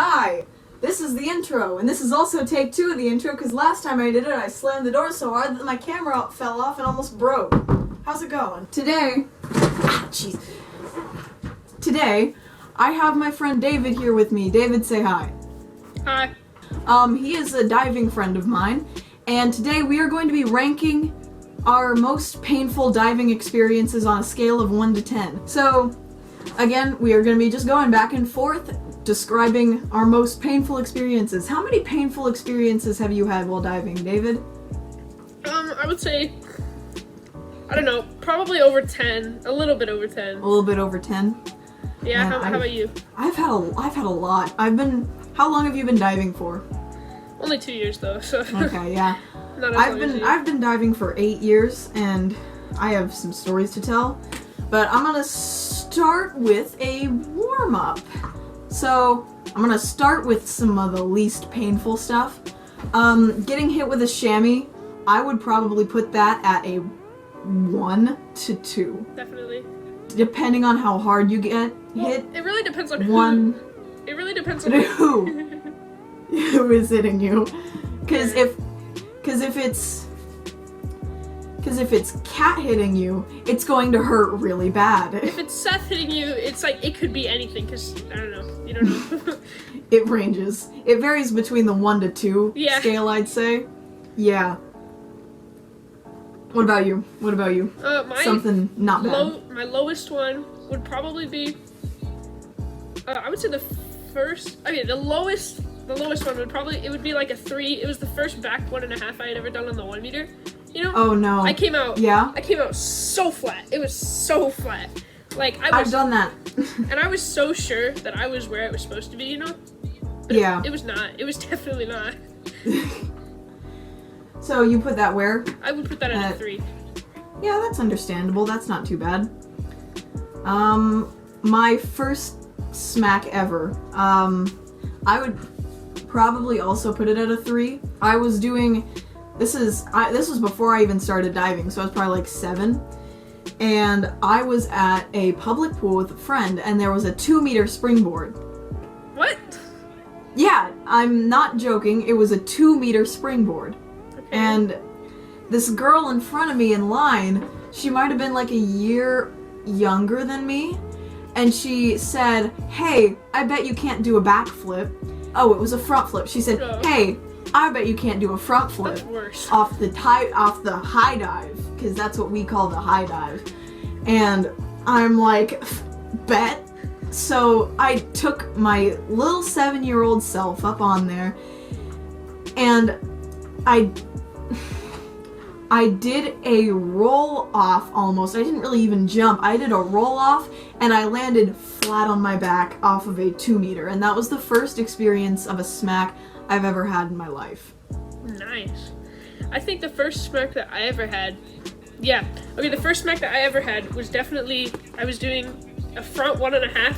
Hi, this is the intro, and this is also take 2 of the intro, because last time I did it, I slammed the door so hard that my camera fell off and almost broke. How's it going? Today, I have my friend David here with me. David, say hi. Hi. He is a diving friend of mine, and today we are going to be ranking our most painful diving experiences on a scale of 1 to 10. So, again, we are going to be just going back and forth, describing our most painful experiences. How many painful experiences have you had while diving, David? I would say, I don't know, probably over 10, a little bit over 10. A little bit over 10? Yeah, how about you? I've had a lot. How long have you been diving for? Only 2 years though, so. Okay, yeah. Not as long as you. I've been diving for 8 years, and I have some stories to tell. But I'm gonna start with a warm-up. So, I'm gonna start with some of the least painful stuff. Getting hit with a chamois, I would probably put that at a 1 to 2. Definitely. Depending on how hard you get hit. It really depends on one. who. It really depends on who. Who is hitting you? Because if it's Cat hitting you, it's going to hurt really bad. If it's Seth hitting you, it's like, it could be anything, because, I don't know, you don't know. It ranges. It varies between the 1 to 2 scale, I'd say. Yeah. What about you? Something not bad. My lowest one would probably be, I would say the lowest one would be like a 3. It was the first back 1.5 I had ever done on the 1 meter. You know? Oh no. I came out so flat. It was so flat. Like I've done that. And I was so sure that I was where it was supposed to be, you know? But yeah. It was not. It was definitely not. So you put that where? I would put that at a 3. Yeah, that's understandable. That's not too bad. My first smack ever. I would probably also put it at a 3. I was doing. This was before I even started diving, so I was probably like 7. And I was at a public pool with a friend, and there was a 2-meter springboard. What? Yeah, I'm not joking. It was a 2-meter springboard. Okay. And this girl in front of me in line, she might have been like a year younger than me, and she said, "Hey, I bet you can't do a backflip." Oh, it was a front flip. She said, "Hey, I bet you can't do a front flip." That's worse. Off the high dive, because that's what we call the high dive. And I'm like, bet. So I took my little 7-year-old self up on there, and I did a roll off almost. I didn't really even jump. I did a roll off, and I landed flat on my back off of a 2-meter, and that was the first experience of a smack I've ever had in my life. Nice. I think the first smack that I ever had, the first smack that I ever had was definitely, I was doing a front 1.5,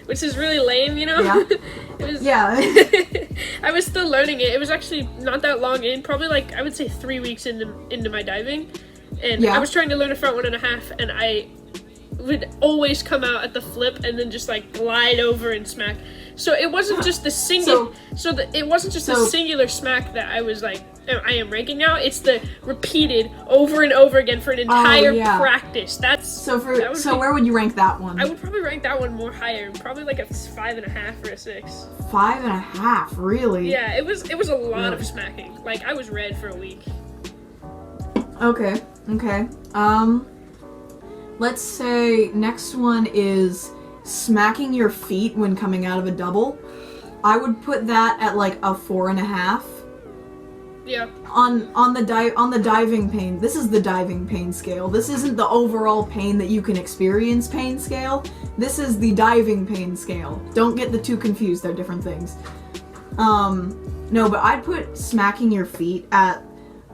which is really lame, you know? Yeah. I was still learning it. It was actually not that long in, probably like, I would say 3 weeks into my diving. And I was trying to learn a front 1.5, and I would always come out at the flip and then just like glide over and smack. So it wasn't just the single. It wasn't just the singular smack that I was like, I am ranking now. It's the repeated over and over again for an entire practice. Where would you rank that one? I would probably rank that one more higher. Probably like a 5.5 or a 6. 5.5, really? Yeah, it was a lot of smacking. Like I was red for a week. Okay. Let's say next one is smacking your feet when coming out of a double. I would put that at like a 4.5. Yeah. On the diving pain. This is the diving pain scale. This isn't the overall pain that you can experience pain scale. This is the diving pain scale. Don't get the two confused. They're different things. No, but I'd put smacking your feet at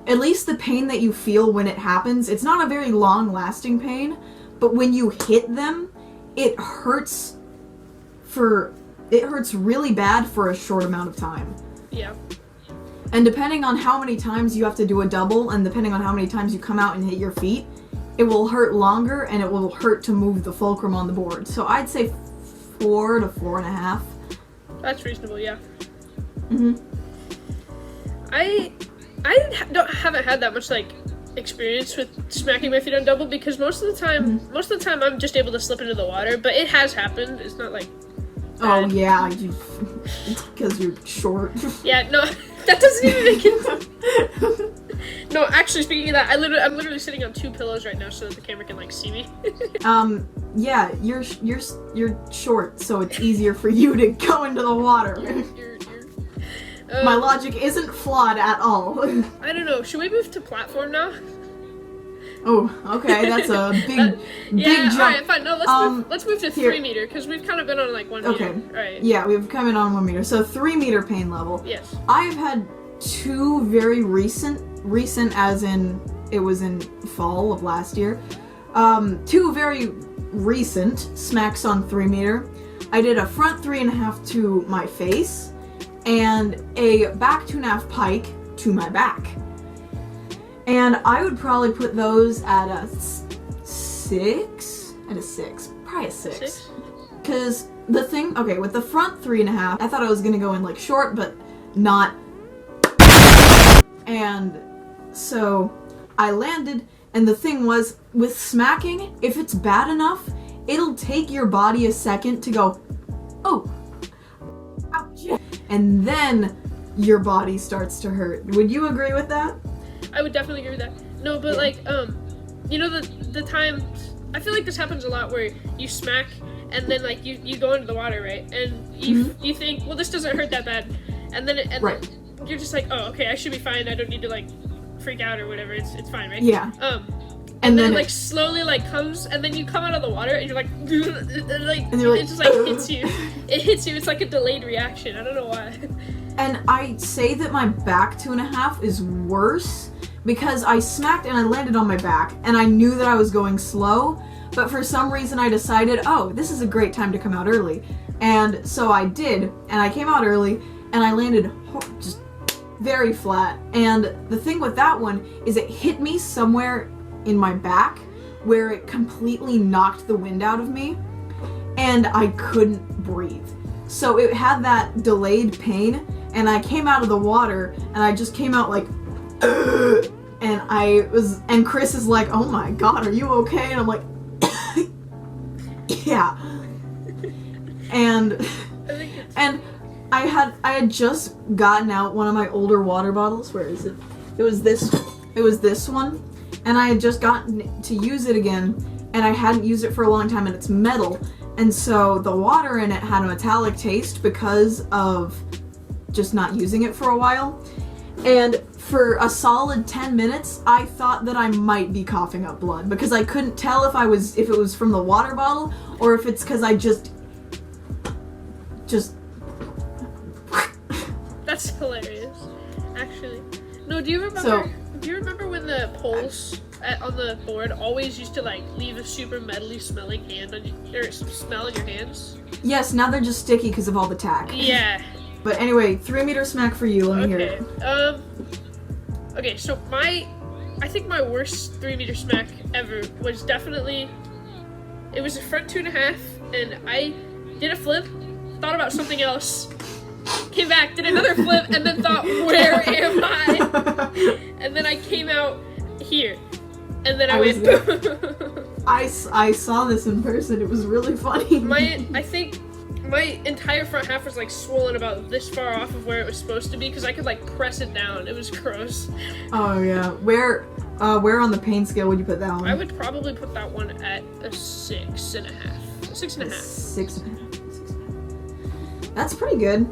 least the pain that you feel when it happens. It's not a very long-lasting pain, but when you hit them, it hurts really bad for a short amount of time. Yeah. And depending on how many times you have to do a double, and depending on how many times you come out and hit your feet, it will hurt longer, and it will hurt to move the fulcrum on the board. So I'd say 4 to 4.5. That's reasonable, yeah. Mm-hmm. Haven't had that much like experience with smacking my feet on double because most of the time I'm just able to slip into the water, but it has happened. It's not like oh yeah, because you're short. Yeah, no, that doesn't even make it. No, actually, speaking of that, I'm literally sitting on 2 pillows right now so that the camera can like see me. Yeah, you're short, so it's easier for you to go into the water. My logic isn't flawed at all. I don't know. Should we move to platform now? Oh, okay. That's a big jump. All right, fine. No, let's move to 3 meter because we've kind of been on like 1 meter. Okay. All right. Yeah, we've come in on 1 meter. So 3 meter pain level. Yes. I've had 2 very recent as in it was in fall of last year. 2 very recent smacks on 3 meter. I did a front 3.5 to my face and a back 2.5 pike to my back. And I would probably put those at a 6. Probably a 6. Because the thing, okay, with the front 3.5, I thought I was gonna go in like short, but not. And so I landed, and the thing was, with smacking, if it's bad enough, it'll take your body a second to go, oh, ouch. And then your body starts to hurt. Would you agree with that? I would definitely agree with that. No, but like, you know, the times, I feel like this happens a lot where you smack and then like you go into the water, right? And you think, well, this doesn't hurt that bad. And then then you're just like, oh, okay, I should be fine. I don't need to like freak out or whatever. It's fine, right? Yeah. And then like slowly like comes, and then you come out of the water and you're like, and it just like hits you. It hits you. It's like a delayed reaction. I don't know why. And I say that my back 2.5 is worse because I smacked and I landed on my back and I knew that I was going slow, but for some reason I decided, oh, this is a great time to come out early. And so I did, and I came out early and I landed just very flat. And the thing with that one is it hit me somewhere in my back where it completely knocked the wind out of me and I couldn't breathe. So it had that delayed pain, and I came out of the water and I just came out like and Chris is like, oh my god, are you okay? And I'm like yeah. And I had just gotten out one of my older water bottles. Where is it? It was this one, and I had just gotten to use it again, and I hadn't used it for a long time, and it's metal, and so the water in it had a metallic taste because of just not using it for a while. And for a solid 10 minutes, I thought that I might be coughing up blood because I couldn't tell if it was from the water bottle or if it's because I just That's hilarious, actually. No, do you remember when the poles on the board always used to like leave a super metally smelling smell in your hands? Yes, now they're just sticky because of all the tack. Yeah. But anyway, 3 meter smack for you. Let me hear it. Okay, so I think my worst 3 meter smack ever was definitely, it was a front 2.5, and I did a flip, thought about something else, came back, did another flip, and then thought, where am I? And then I came out here, and then I went boom. I saw this in person. It was really funny. I think my entire front half was like swollen about this far off of where it was supposed to be because I could like press it down. It was gross. Oh yeah. Where on the pain scale would you put that one? I would probably put that one at a 6.5. 6.5. 6.5. That's pretty good.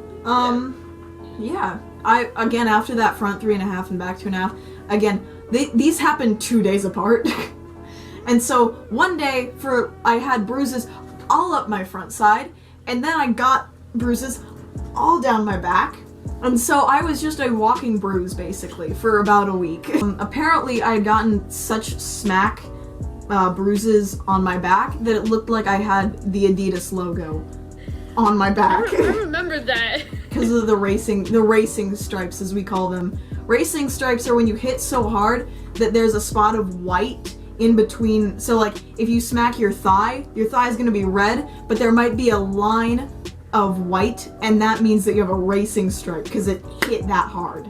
Yeah. I after that front 3.5 and back 2.5, again, these happened 2 days apart. And so one day I had bruises all up my front side, and then I got bruises all down my back. And so I was just a walking bruise, basically, for about a week. Apparently, I had gotten such smack bruises on my back that it looked like I had the Adidas logo on my back. I remember that. Because of the racing stripes, as we call them. Racing stripes are when you hit so hard that there's a spot of white in between. So like if you smack your thigh is going to be red, but there might be a line of white, and that means that you have a racing stripe because it hit that hard.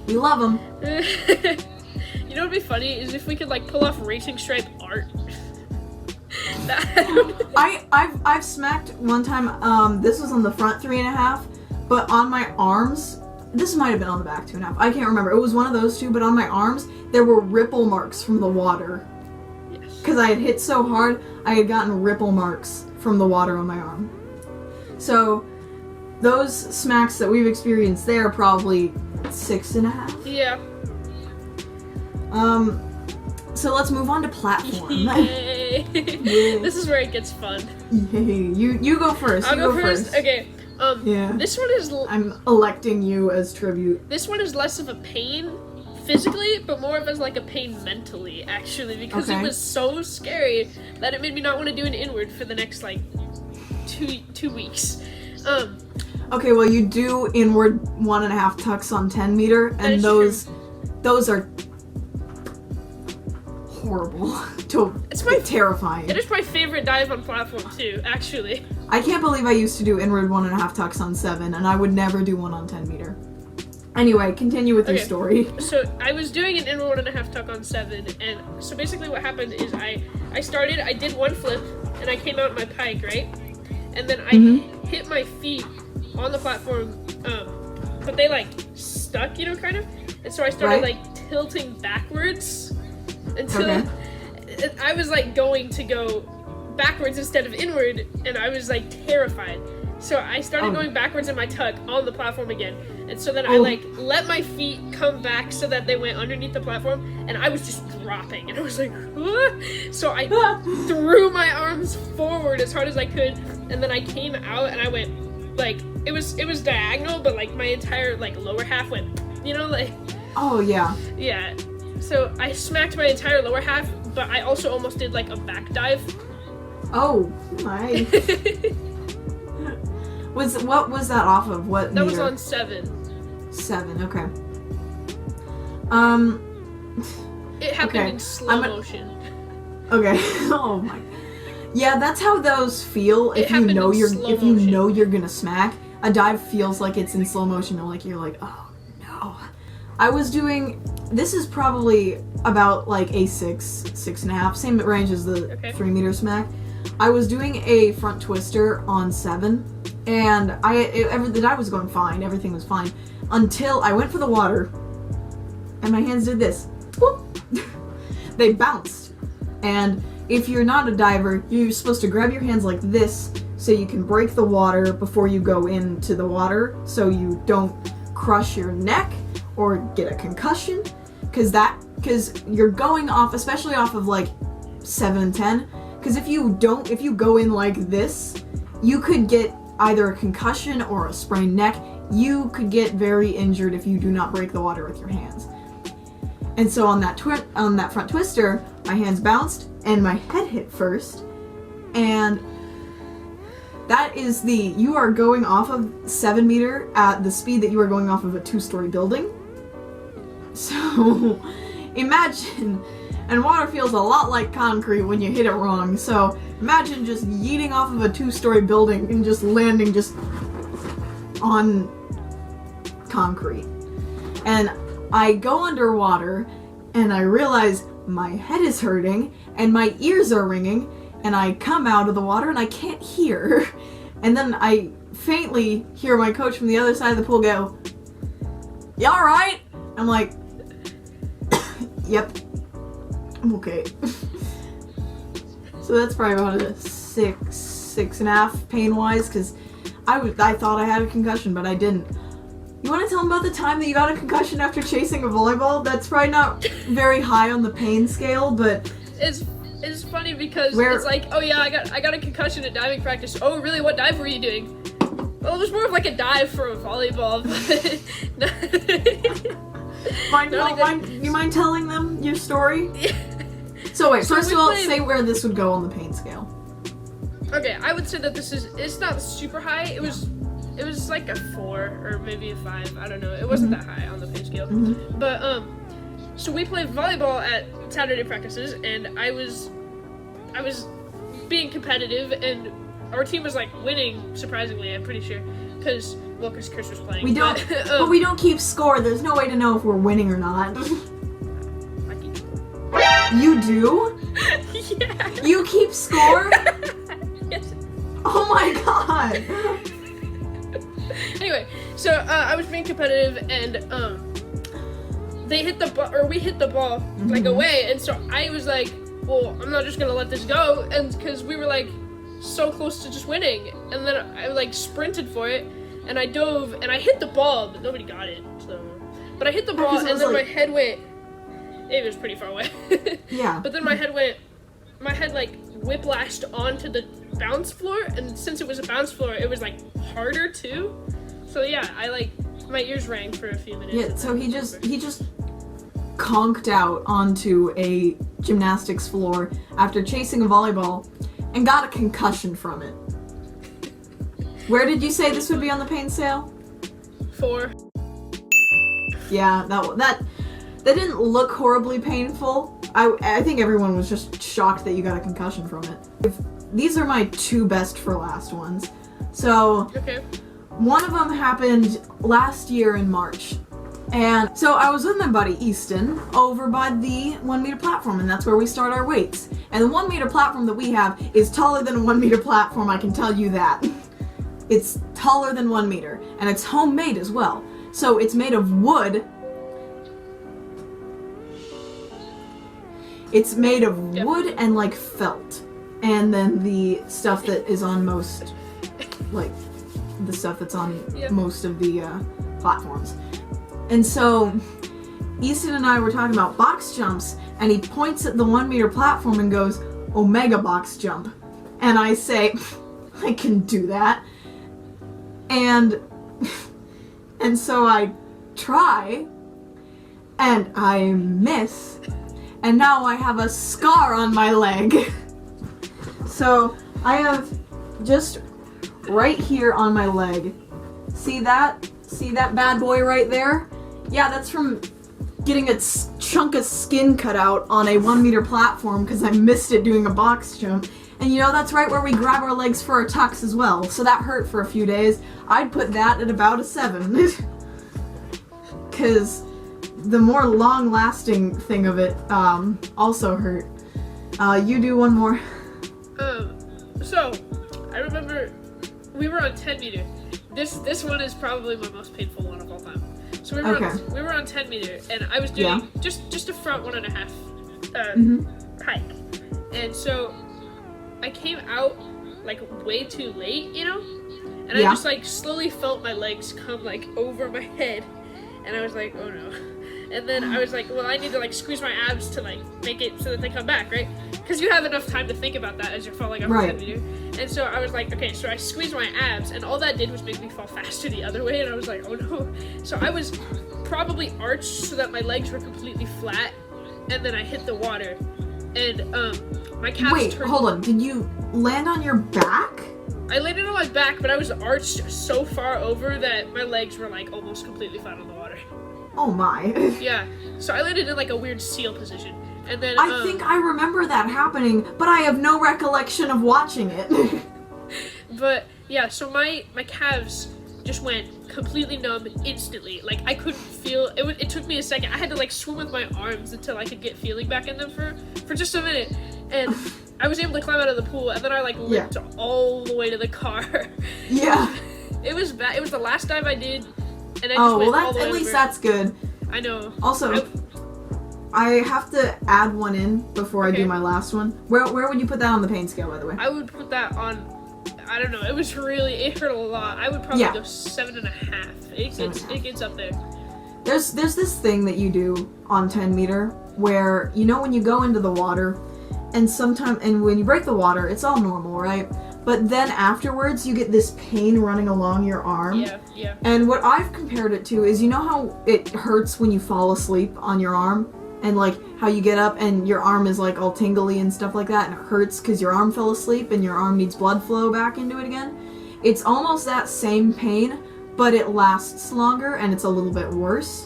We love them. You know what'd be funny is if we could like pull off racing stripe art. I've smacked one time. This was on the front 3.5, but on my arms, this might have been on the back 2.5. I can't remember. It was one of those two, but on my arms there were ripple marks from the water. Yes. Because I had hit so hard, I had gotten ripple marks from the water on my arm. So those smacks that we've experienced there are probably 6.5. Yeah. So let's move on to platform. Yay. Yay. This is where it gets fun. Yay. You go first. I'll go first. Okay. Yeah. This one is. I'm electing you as tribute. This one is less of a pain physically, but more of as like a pain mentally, actually, because it was so scary that it made me not want to do an inward for the next like two weeks. Okay, well you do inward 1.5 tucks on 10 meter, and those are horrible. It's terrifying. It is my favorite dive on platform too, actually. I can't believe I used to do inward 1.5 tucks on 7, and I would never do one on 10 meter. Anyway, continue with your story. So I was doing an inward 1.5 tuck on 7, and so basically what happened is I did one flip, and I came out my pike, right? And then I hit my feet on the platform, but they like stuck, kind of. And so I started like tilting backwards until I was like going to go backwards instead of inward, and I was like terrified. So I started going backwards in my tuck on the platform again. And so then I like let my feet come back so that they went underneath the platform, and I was just dropping, and I was like, ah! So I threw my arms forward as hard as I could, and then I came out and I went like it was diagonal, but like my entire like lower half went, like. Oh yeah. Yeah. So I smacked my entire lower half, but I also almost did like a back dive. Oh, nice. What was that off of? What That meter? was on 7. 7, okay. It happened in slow motion. Okay. Oh my. Yeah, that's how those feel. If you know you're gonna smack, a dive feels like it's in slow motion, or like you're like, oh no. I was doing. This is probably about like a 6.5, same range as the 3 meter smack. I was doing a front twister on 7, and the dive was going fine. Everything was fine until I went for the water, and my hands did this. Whoop. They bounced, and if you're not a diver, you're supposed to grab your hands like this so you can break the water before you go into the water, so you don't crush your neck or get a concussion, because you're going off, especially off of like 7 and 10. Because if you go in like this, you could get either a concussion or a sprained neck. You could get very injured if you do not break the water with your hands. And so on that front twister, my hands bounced and my head hit first. And that is you are going off of 7 meter at the speed that you are going off of a 2-story building. So imagine. And water feels a lot like concrete when you hit it wrong, so imagine just yeeting off of a 2-story building and just landing just on concrete. And I go underwater, and I realize my head is hurting, and my ears are ringing, and I come out of the water, and I can't hear. And then I faintly hear my coach from the other side of the pool go, "You alright?" I'm like, "Yep. I'm okay." So that's probably about a 6.5 pain-wise, because I thought I had a concussion, but I didn't. You want to tell them about the time that you got a concussion after chasing a volleyball? That's probably not very high on the pain scale, but it's funny because it's like, oh yeah, I got a concussion at diving practice. Oh really? What dive were you doing? Well, it was more of like a dive for a volleyball. You mind telling them your story? Yeah. So wait, first of all, say where this would go on the pain scale. Okay, I would say that it's not super high. It was like a 4 or maybe a 5. I don't know. It wasn't that high on the pain scale. But so we played volleyball at Saturday practices, and I was being competitive, and our team was like winning, surprisingly, I'm pretty sure, because Chris was playing. We don't, but we don't keep score. There's no way to know if we're winning or not. You do? Yeah. You keep score? Yes. Oh my god. Anyway, so I was being competitive, and they hit the ball, or we hit the ball like away, and so I was like, well, I'm not just gonna let this go, and because we were like so close to just winning, and then I like sprinted for it, and I dove, and I hit the ball, but nobody got it. So, but I hit the ball, and then my head went. It was pretty far away. Yeah. But then my head like whiplashed onto the bounce floor, and since it was a bounce floor, it was like harder too. So yeah, my ears rang for a few minutes. Yeah, so he just conked out onto a gymnastics floor after chasing a volleyball and got a concussion from it. Where did you say this would be on the pain scale? 4. Yeah, that didn't look horribly painful. I think everyone was just shocked that you got a concussion from it. These are my 2 best for last ones. So, okay. One of them happened last year in March. And so I was with my buddy Easton over by the 1 meter platform, and that's where we start our weights. And the 1 meter platform that we have is taller than a 1 meter platform, I can tell you that. It's taller than 1 meter, and it's homemade as well. So it's made of wood. It's made of wood and like felt. And then the stuff that is on most, like, the stuff that's on most of the platforms. And so Easton and I were talking about box jumps, and he points at the 1 meter platform and goes, Omega box jump. And I say, I can do that. And so I try, and I miss, and now I have a scar on my leg. So I have just right here on my leg. See that? See that bad boy right there? Yeah, that's from getting a chunk of skin cut out on a 1 meter platform because I missed it doing a box jump. And you know, that's right where we grab our legs for our tucks as well. So that hurt for a few days. I'd put that at about a 7. Because the more long-lasting thing of it also hurt. You do one more. So, I remember we were on 10 meter. This one is probably my most painful one of all time. So we were on 10 meter, and I was doing just a front 1.5 hike. And so I came out like way too late, you know? And I just like slowly felt my legs come like over my head, and I was like, oh no. And then I was like, well, I need to like squeeze my abs to like make it so that they come back, right? Because you have enough time to think about that as you're falling off the 10 meter. And so I was like, okay, so I squeezed my abs, and all that did was make me fall faster the other way, and I was like, oh no. So I was probably arched so that my legs were completely flat, and then I hit the water, and my calves Wait, hold on. Did you land on your back? I landed on my back, but I was arched so far over that my legs were like almost completely flat on the water. Oh my. Yeah, so I landed in like a weird seal position. And then I think I remember that happening, but I have no recollection of watching it. But yeah, so my calves just went completely numb instantly. Like I couldn't feel it. It took me a second. I had to like swim with my arms until I could get feeling back in them for just a minute. And I was able to climb out of the pool, and then I like limped all the way to the car. Yeah. It was bad. It was the last dive I did, and I just went all the way at least over. That's good. I know. Also, I have to add one in before I do my last one. Where would you put that on the pain scale, by the way? I would put that on, I don't know, it hurt a lot. I would probably go 7.5. It gets up there. There's this thing that you do on 10 meter where, you know, when you go into the water, and when you break the water, it's all normal, right? But then afterwards, you get this pain running along your arm. Yeah. And what I've compared it to is, you know how it hurts when you fall asleep on your arm? And like how you get up and your arm is like all tingly and stuff like that, and it hurts because your arm fell asleep and your arm needs blood flow back into it again. It's almost that same pain, but it lasts longer and it's a little bit worse.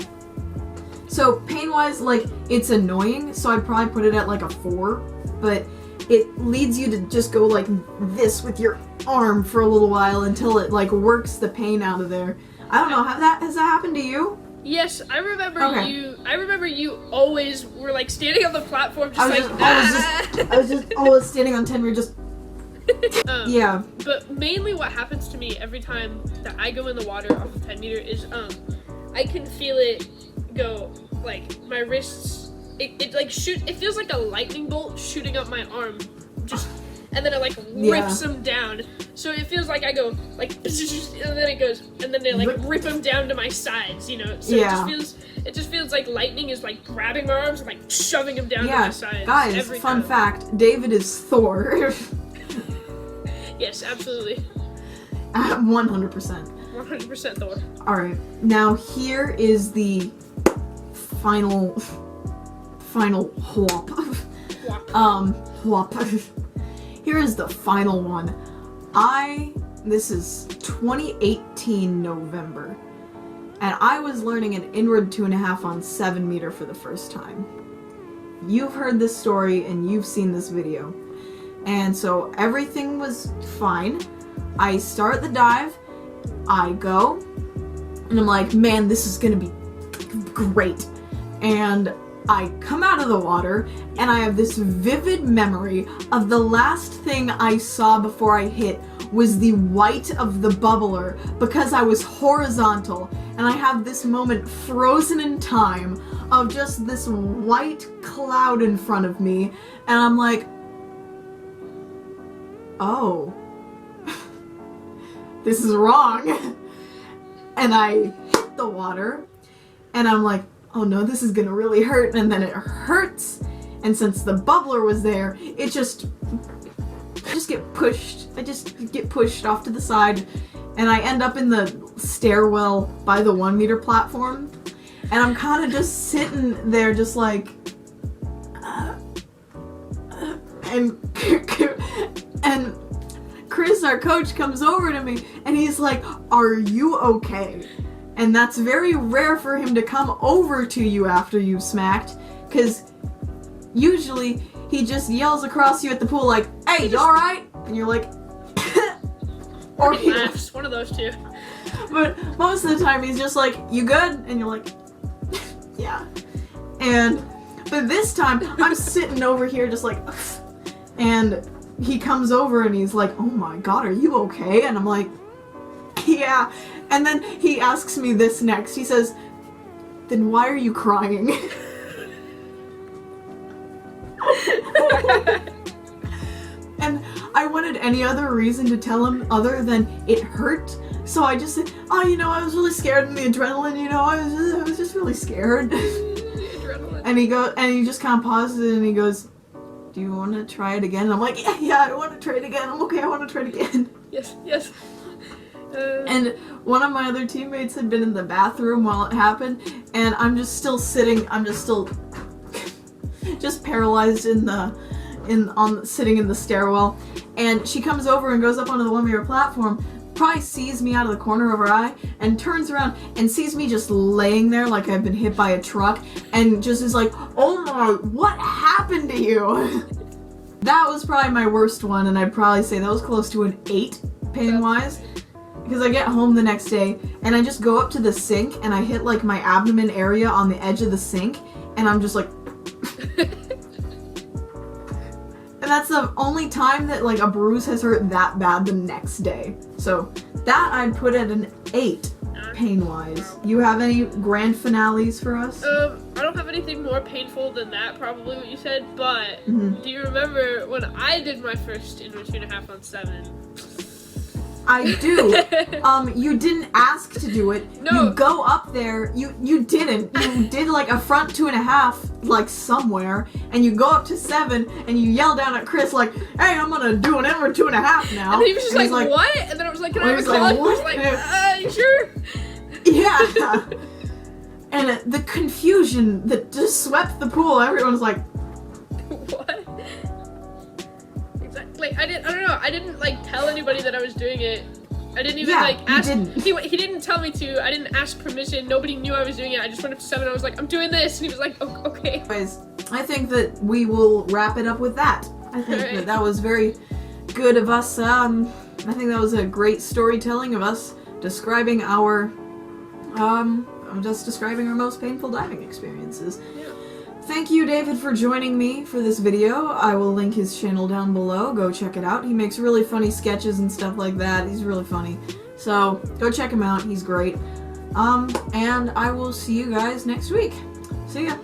So pain-wise, like, it's annoying, so I'd probably put it at like a 4, but it leads you to just go like this with your arm for a little while until it like works the pain out of there. I don't know, has that happened to you? Yes, I remember you. I remember you always were like standing on the platform, just I was just always standing on 10 just. Yeah. But mainly, what happens to me every time that I go in the water off the 10 meter is I can feel it go like my wrists. It like shoot. It feels like a lightning bolt shooting up my arm, just. And then it like rips them down. So it feels like I go like, and then it goes, and then they like rip them down to my sides, you know. So it just feels like lightning is like grabbing my arms and like shoving them down to my sides. Guys, fun fact: David is Thor. Yes, absolutely. 100%. 100% Thor. All right, now here is the final whop. Whop. Here is the final one. This is 2018 November, and I was learning an inward 2.5 on 7 meter for the first time. You've heard this story and you've seen this video, and so everything was fine. I start the dive, I go, and I'm like, man, this is gonna be great. And I come out of the water, and I have this vivid memory of the last thing I saw before I hit was the white of the bubbler because I was horizontal, and I have this moment frozen in time of just this white cloud in front of me, and I'm like, oh, this is wrong. And I hit the water, and I'm like, oh no, this is gonna really hurt, and then it hurts, and since the bubbler was there, I just get pushed off to the side, and I end up in the stairwell by the 1 meter platform, and I'm kind of just sitting there just like, and Chris, our coach, comes over to me, and he's like, are you okay? And that's very rare for him to come over to you after you've smacked, because usually he just yells across you at the pool like, hey, you alright? And you're like, or he laughs, one of those two. But most of the time he's just like, you good? And you're like, yeah. But this time, I'm sitting over here just like, and he comes over and he's like, oh my god, are you okay? And I'm like, yeah. And then he asks me this next. He says, then why are you crying? And I wanted any other reason to tell him other than it hurt. So I just said, oh, you know, I was really scared in the adrenaline, you know, I was just really scared. And he just kind of pauses and he goes, do you want to try it again? And I'm like, yeah, I want to try it again. I'm okay, I want to try it again. Yes. And one of my other teammates had been in the bathroom while it happened, and I'm just still sitting, just paralyzed sitting in the stairwell, and she comes over and goes up onto the 1 meter platform, probably sees me out of the corner of her eye, and turns around and sees me just laying there like I've been hit by a truck, and just is like, oh my, what happened to you? That was probably my worst one, and I'd probably say that was close to an 8 pain-wise. Because I get home the next day, and I just go up to the sink, and I hit, like, my abdomen area on the edge of the sink, and I'm just like... And that's the only time that, like, a bruise has hurt that bad the next day. So, that I'd put at an 8, pain-wise. You have any grand finales for us? I don't have anything more painful than that, probably what you said, but do you remember when I did my first inward 2.5 on 7? I do. You didn't ask to do it. No. You go up there. You didn't. You did like a front 2.5, like somewhere, and you go up to 7, and you yell down at Chris like, "Hey, I'm gonna do an inward 2.5 now." And he was just like, "What?" And then I was like, "Can I have a call?" He was like, "You sure?" Yeah. And the confusion that just swept the pool. Everyone was like, "What?" Like I don't know. I didn't like tell anybody that I was doing it. I didn't even like ask. He didn't tell me to. I didn't ask permission. Nobody knew I was doing it. I just went up to 7. I was like, I'm doing this, and he was like, oh, okay. Anyways, I think that we will wrap it up with that. I think that was very good of us I think that was a great storytelling of us describing our, just describing our most painful diving experiences. Yeah. Thank you, David, for joining me for this video. I will link his channel down below. Go check it out. He makes really funny sketches and stuff like that. He's really funny. So, go check him out. He's great. And I will see you guys next week. See ya.